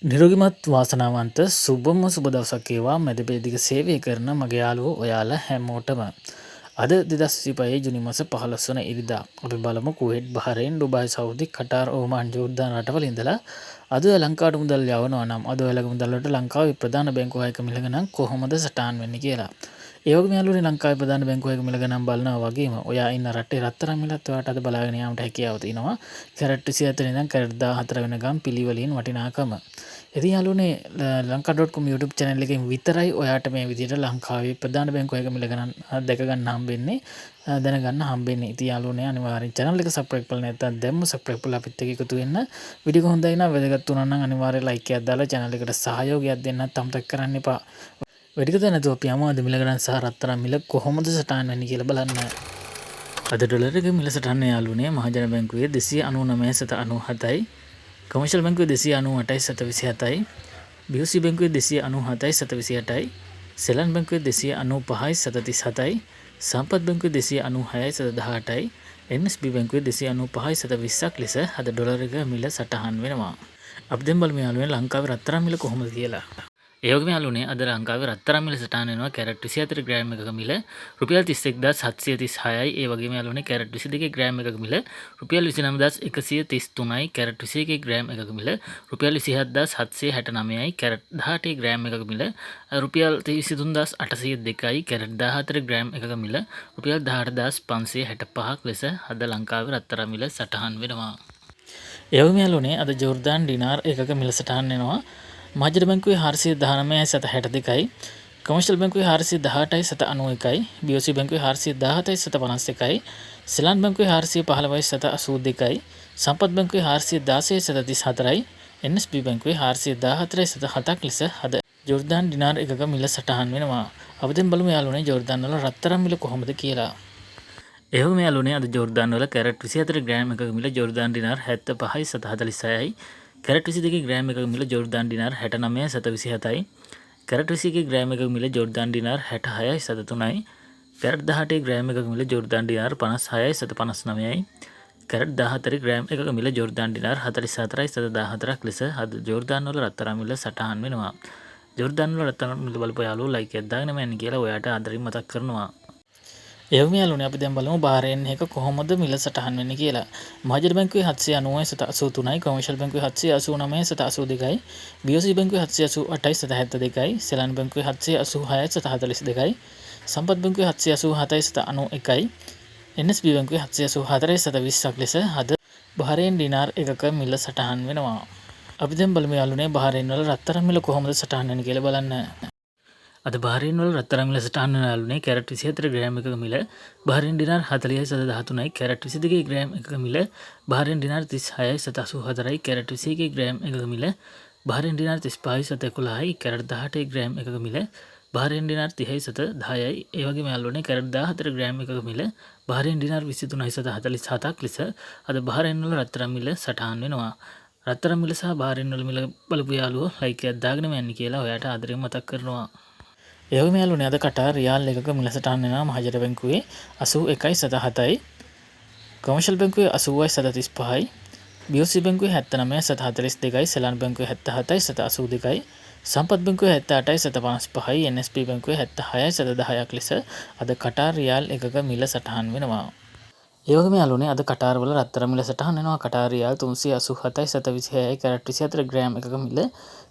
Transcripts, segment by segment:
නිරෝගිමත් වාසනාවන්ත සුබම සුබ දවසක් වේවා මැද පෙරදිග සේවය කරන මගේ යාළුවෝ ඔයාලා හැමෝටම. අද 2025 ජුනි මාස 15 වන ඉරිදා අපි බලමු Kuwait Bahrain Dubai Saudi Qatar Oman Jordan රටවල ඉඳලා අද ලංකාවට මුදල් යවනවා නම් අද ඔයාලගේ මුදල් වලට ලංකාවේ ප්‍රධාන බැංකුව හයක මිල ගණන් කොහොමද සටහන් වෙන්නේ කියලා. ඒ වගේම යාළුවනේ ලංකාවේ ප්‍රධාන බැංකුව හයක මිල ගණන් බලනවා වගේම ඔයා ඉන්න රටේ රත්තරන් මිලත් ඔයාට අද බලාගෙන යාමට හැකියාව තියෙනවා. කැරට් 24 ඉඳන් කැරට් 14 වෙනකම් පිළිවෙලින් වටිනාකම. ඉතින් යාළුවනේ lanka.com YouTube channel එකෙන් විතරයි ඔයාට මේ විදිහට ලංකාවේ ප්‍රධාන බැංකුවක මිල ගණන් දැක ගන්න හම්බෙන්නේ දැනගන්න හම්බෙන්නේ. ඉතින් යාළුවනේ අනිවාර්යෙන් channel එක subscribe කරලා නැත්නම් දැම්ම subscribe කරලා අපිත් එක්ක එකතු වෙන්න. වීඩියෝ එක හොඳයි නම් වැදගත් වුණා නම් අනිවාර්යෙන් like එකක් දාලා channel එකට සහයෝගයක් දෙන්නත් අමතක කරන්න එපා. වැඩි කතා නැතුව අපි යමු අද මිල ගණන් සහ රත්තරන් මිල කොහොමද සටහන් වෙන්නේ කියලා බලන්න. අද ඩොලර් එක මිල සටහන යාළුවනේ මහජන බැංකුවේ 299.97යි. කමර්ෂල් බැංකුවේ 298.27යි. BOC බැංකුවේ 297.28යි. සෙලන් බැංකුවේ 295.37යි. සම්පත් බැංකුවේ 296.18යි. NSB බැංකුවේ 295.20ක් ලෙස අද ඩොලර් එක මිල සටහන් වෙනවා. අපි දැන් බලමු යාළුවනේ ලංකාවේ රත්තරන් මිල කොහොමද කියලා. ඒ වගේම යාළුවනේ අද ලංකාවේ රත්තරන් මිල සටහන් වෙනවා කැරට් 24 ග්‍රෑම් එකක මිල රුපියල් 31736යි. ඒ වගේම යාළුවනේ කැරට් 22 ග්‍රෑම් එකක මිල රුපියල් 29133යි. කැරට් 21 ග්‍රෑම් එකක මිල රුපියල් 27769යි. කැරට් 18 ග්‍රෑම් එකක මිල රුපියල් 23802යි. කැරට් 14 ග්‍රෑම් එකක මිල රුපියල් 18565ක් ලෙස අද ලංකාවේ රත්තරන් මිල සටහන් වෙනවා. ඒ වගේම යාළුවනේ අද ජෝර්දාන් ඩිනාර් එකක මිල සටහන් වෙනවා මහජන බැංකුවේ 419.62යි. කමර්ෂල් බැංකුවේ 418.91යි. BOC බැංකුවේ 417.51යි. සෙලන් බැංකුවේ 415.82යි. සම්පත් බැංකුවේ 416.34යි. NSB බැංකුවේ 414.7ක් ලෙස අද ජෝර්දාන් ඩිනාර් එකක මිල සටහන් වෙනවා. අපි දැන් බලමු යාළුවනේ ජෝර්දාන් වල රත්තරන් මිල කොහොමද කියලා. ඒ වගේම යාළුවනේ අද ජෝර්දාන් වල කැරට් 24 ග්‍රෑම් එකක මිල ජෝර්දාන් ඩිනාර් 75.46යි. කැරට් 22 ග්‍රෑම් එකක මිල ජෝර්දාන් ඩිනාර් 69.27යි. කැරට් 21 ග්‍රෑම් එකක මිල ජෝර්දාන් ඩිනාර් 66.03යි. කැරට් 18 ග්‍රෑම් එකක මිල ජෝර්දාන් ඩිනාර් 56.59යි. කැරට් 14 ග්‍රෑම් එකක මිල ජෝර්දාන් ඩිනාර් 44.14ක් ලෙස අද ජෝර්දාන් වල රත්තරන් මිල සටහන් වෙනවා. ජෝර්දාන් වල රත්තරන් මිල බලපු යාළුවෝ like එකක් දාගෙන මම කියලා ඔයාට ආදරෙන් මතක් කරනවා. ඒ වගේම යාළුවනේ අපි දැන් බලමු බහරේන් එක කොහොමද මිල සටහන් වෙන්නේ කියලා. මහජන බැංකුවේ 790.83යි. කමර්ෂල් බැංකුවේ 789.82යි. BOC බැංකුවේ 788.72යි. සෙලන් බැංකුවේ 786.42යි. සම්පත් බැංකුවේ 787.91යි. NSB බැංකුවේ 784.20ක් ලෙස අද බහරේන් ඩිනාර් එකක මිල සටහන් වෙනවා. අපි දැන් බලමු යාළුවනේ බහරේන් වල රත්තරන් මිල කොහොමද සටහන් වෙන්නේ කියලා බලන්න. අද බහරේන් වල රත්තරන් මිල සටහන් වෙන යාළුවනේ කැරට් 24 ග්‍රෑම් එකක මිල බහරේන් ඩිනාර් 40.13යි. කැරට් 22 ග්‍රෑම් එකක මිල බහරේන් ඩිනාර් 36.84යි. කැරට් 21 ග්‍රෑම් එකක මිල බහරේන් ඩිනාර් 35.11යි. කැරට් 18 ග්‍රෑම් එකක මිල බහරේන් ඩිනාර් 30.10යි. ඒ වගේම යාළුවනේ කැරට් 14 ග්‍රෑම් එකක මිල බහරේන් ඩිනාර් 23.47ක් ලෙස අද බහරේන් වල රත්තරන් මිල සටහන් වෙනවා. රත්තරන් මිල සහ බහරේන් වල මිල බලපු යාළුවෝ like එකක් දාගෙන යන්න කියලා ඔයාට ආදරෙන් මතක් කරනවා. ඒ වගේම යාළුවනේ අද කටාර් රියාල් එකක මිල සටහන් වෙනවා මහජන බැංකුවේ 81.7යි. කමර්ෂල් බැංකුවේ 80.35යි. BOC බැංකුවේ 79.42යි. සෙලන් බැංකුවේ 77.82යි. සම්පත් බැංකුවේ 78.55යි. NSB බැංකුවේ 76.10ක් ලෙස අද කටාර් රියාල් එකක මිල සටහන් වෙනවා. ඒ වගේම යාළුවනේ අද කටාර් වල රත්තරන් මිල සටහන් වෙනවා කටාර් රියාල් 387.26යි. කැරට් 24 ග්‍රෑම් එකක මිල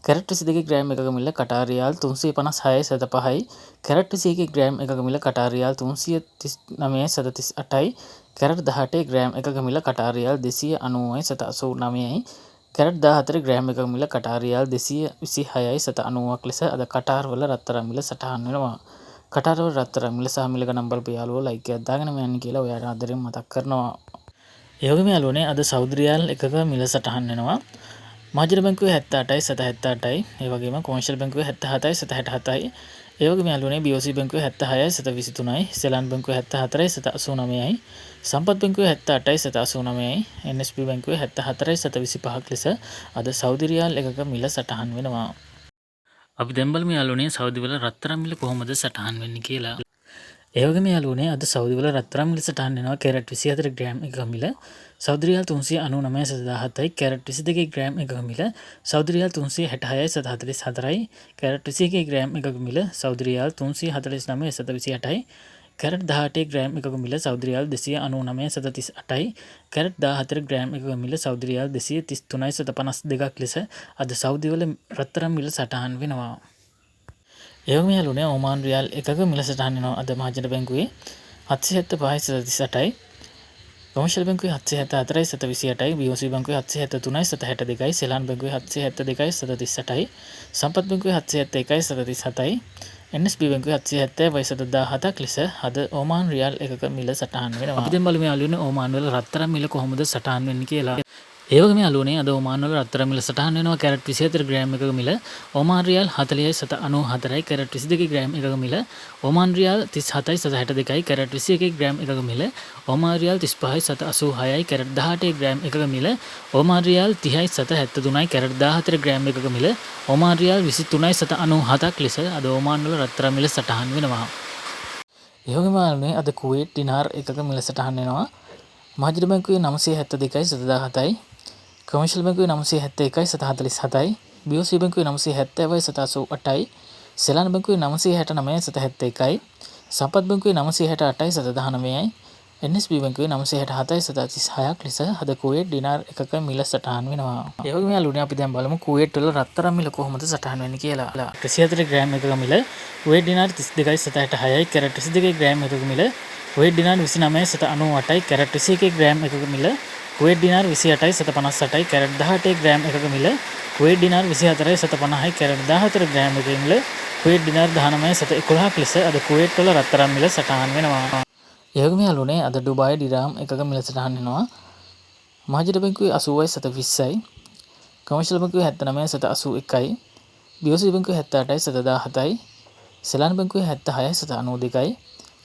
කැරට් 22 ග්‍රෑම් එකක මිල කටාර් රියාල් 356.5යි. කැරට් 21 ග්‍රෑම් එකක මිල කටාර් රියාල් 339.38යි. කැරට් 18 ග්‍රෑම් එකක මිල කටාර් රියාල් 290.89යි. කැරට් 14 ග්‍රෑම් එකක මිල කටාර් රියාල් 226.90ක් ලෙස අද කටාර් වල රත්තරන් මිල සටහන් වෙනවා. කටාර් වල රත්තරන් මිල සහ මිල ගණන් බලපු යාළුවෝ like එකක් දාගෙන යන්න කියලා ඔයාට ආදරෙන් මතක් කරනවා. ඒ වගේම යාළුවනේ අද සෞදි රියාල් එකක මිල සටහන් වෙනවා. මහජන බැංකුවේ 78.78යි. ඒ වගේම කොමර්ෂල් බැංකුවේ 77.67යි. ඒ වගේම යාළුවනේ BOC බැංකුවේ 76.23යි. සෙලන් බැංකුවේ 74.89යි. සම්පත් බැංකුවේ 78.89යි. NSB බැංකුවේ 74.25ක් ලෙස අද සෞදි රියාල් එකක මිල සටහන් වෙනවා. අපි දැන් බලමු යාළුවනේ සෞදි වල රත්තරන් මිල කොහොමද සටහන් වෙන්නේ කියලා. ඒ වගේම යාළුවනේ අද සෞදි වල රත්තරන් මිල සටහන් වෙනවා කැරට් 24 ග්‍රෑම් එකක මිල සෞදි රියාල් 399.17යි කැරට් 22 ග්‍රෑම් එකක මිල සෞදි රියාල් 366.44යි කැරට් 21 ග්‍රෑම් එකක මිල සෞදි රියාල් 349.28යි කැරට් 18 ග්‍රෑම් එකක මිල සෞදි රියාල් 299.38යි කැරට් 14 ග්‍රෑම් එකක මිල සෞදි රියාල් 233.52ක් ලෙස අද සෞදි වල රත්තරන් මිල සටහන් වෙනවා. ඒ වගේම යාළුවනේ ඔමාන් රියාල් එකක මිල සටහන් වෙනවා අද මහජන බැංකුවේ 775.38යි කොමර්ෂල් බැංකුවේ 774.28යි BOC බැංකුවේ 773.62යි සෙලාන් බැංකුවේ 772.38යි සම්පත් බැංකුවේ 771.37යි NSB බැංකුවේ 770.17ක් ලෙස අද ඔමාන් රියාල් එකක මිල සටහන් වෙනවා. අපි දැන් බලමු යාළුවනේ ඔමාන් වල රත්තරන් මිල කොහොමද සටහන් වෙන්නේ කියලා. ඒ වගේම යාළුවනේ අද ඔමාන් වල රත්තරන් මිල සටහන් වෙනවා කැරට් 24 ග්‍රෑම් එකක මිල ඔමාන් රියාල් 40.94යි කැරට් 22 ග්‍රෑම් එකක මිල ඔමාන් රියාල් 37.62යි කැරට් 21 ග්‍රෑම් එකක මිල ඔමාන් රියාල් 35.86යි කැරට් 18 ග්‍රෑම් එකක මිල ඔමාන් රියාල් 30.73යි කැරට් 14 ග්‍රෑම් එකක මිල ඔමාන් රියාල් 23.97ක් ලෙස අද ඔමාන් වල රත්තරන් මිල සටහන් වෙනවා. ඒ වගේම යාළුවනේ අද කුවේට් දිනාර් එකක මිල සටහන් වෙනවා මහජන බැංකුවේ 972.17යි කොමර්ෂල් බැංකුවේ 971.47යි BOC බැංකුවේ 970.88යි සෙලාන් බැංකුවේ 969.71යි සම්පත් බැංකුවේ 968.19යි NSB බැංකුවේ 967.36ක් ලෙස අද කුවේට් දිනාර් එකක මිල සටහන් වෙනවා. ඒ වගේම යාළුවනේ අපි දැන් බලමු කුවේට් වල රත්තරන් මිල කොහොමද සටහන් වෙන්නේ කියලා. 24 ග්‍රෑම් එකක මිල කුවේට් දිනාර් 32.66යි කැරට් 22 ග්‍රෑම් එකක මිල කුවේට් දිනාර් 29.98යි කැරට් 21 ග්‍රෑම් එකක මිල කුවේට් දිනාර් 28.58යි කැරට් 18 ග්‍රෑම් එකක මිල කුවේට් දිනාර් 24.50යි කැරට් 14 ග්‍රෑම් එකක මිල කුවේට් දිනාර් 19.11ක් ලෙස අද කුවේට් වල රත්තරන් මිල සටහන් වෙනවා. ඒ වගේම යාළුවනේ අද ඩුබායි ඩිරාම් එකක මිල සටහන් වෙනවා මහජන බැංකුවේ 80.20යි කොමර්ෂල් බැංකුවේ 79.81යි BOC බැංකුවේ 78.17යි සෙලාන් බැංකුවේ 76.92යි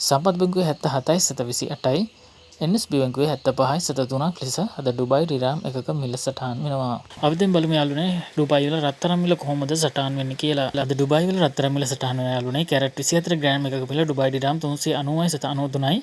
සම්පත් බැංකුවේ 77.28යි NSB බැංකුවේ 75.3ක් ලෙස අද ඩුබායි රිරාම් එකක මිල සටහන් වෙනවා. අපි දැන් බලමු යාළුවනේ ඩුබායි වල රත්තරන් මිල කොහොමද සටහන් වෙන්නේ කියලා. අද ඩුබායි වල රත්තරන් මිල සටහන් වෙන යාළුවනේ කැරට් 24 ග්‍රෑම් එකක මිල ඩුබායි රිරාම් 390.93යි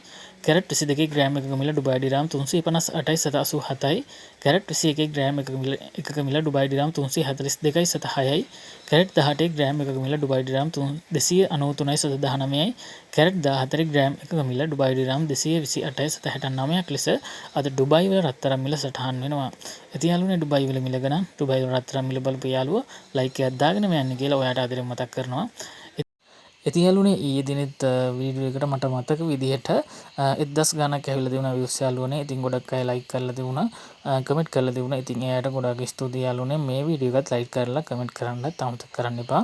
කැරට් 22 ග්‍රෑම් එකක මිල ඩුබායි රිරාම් 358.87යි කැරට් 21 ග්‍රෑම් එකක මිල ඩුබායි රිරාම් 342.6යි කැරට් 18 ග්‍රෑම් එකක මිල ඩුබායි රිරාම් 293.19යි කැරට් 14 ග්‍රෑම් එකක මිල ඩුබායි රිරාම් 228.69ක් ලෙස අද ඩුබායි වල රත්තරන් මිල සටහන් වෙනවා. ඉතින් යාළුවනේ ඩුබායි වල මිල ගණන් ඩුබායි වල රත්තරන් මිල බලපු යාළුවෝ ලයික් එකක් දාගෙන යන්න කියලා ඔයාට ආදරෙන් මතක් කරනවා. ඉතින් යාළුවනේ ඊයේ දිනෙත් වීඩියෝ එකට මට මතක විදිහට 1000 ගණක් ඇවිල්ලා තිබුණා views යාළුවනේ. ඉතින් ගොඩක් අය ලයික් කරලා තිබුණා, කමෙන්ට් කරලා තිබුණා. ඉතින් එයාට ගොඩක් ස්තුතියි යාළුවනේ. මේ වීඩියෝ එකත් ලයික් කරලා කමෙන්ට් කරන්නත් අමතක කරන්න එපා.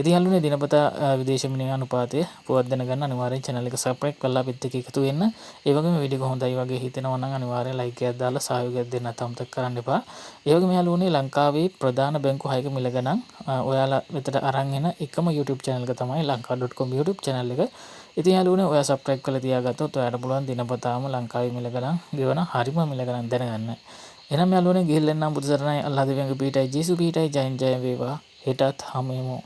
ඉතින් යාළුවනේ දිනපතා විදේශ විනිමය අනුපාතය පුවත් දැනගන්න අනිවාර්යෙන් channel එක subscribe කරලා අපිත් එක්ක එකතු වෙන්න. ඒ වගේම වීඩියෝ එක හොඳයි වගේ හිතෙනවා නම් අනිවාර්යෙන් like එකක් දාලා සහයෝගයක් දෙන්න අමතක කරන්න එපා. ඒ වගේම යාළුවනේ ලංකාවේ ප්‍රධාන බැංකු 6ක මිල ගණන් ඔයාලා වෙතට අරන් එන එකම YouTube channel එක තමයි lanka.com YouTube channel එක. ඉතින් යාළුවනේ ඔයා subscribe කරලා තියාගත්තොත් ඔයාලට පුළුවන් දිනපතාම ලංකාවේ මිල ගණන් ගෙවන හරිම මිල ගණන් දැනගන්න. එහෙනම් යාළුවනේ ගිහිල්ලා එන්නම් බුදු සරණයි අල්ලාහ් දෙවියන්ගේ පිටයි ජේසු පිටයි ජයෙන් ජය වේවා. හෙටත් හමුවෙමු.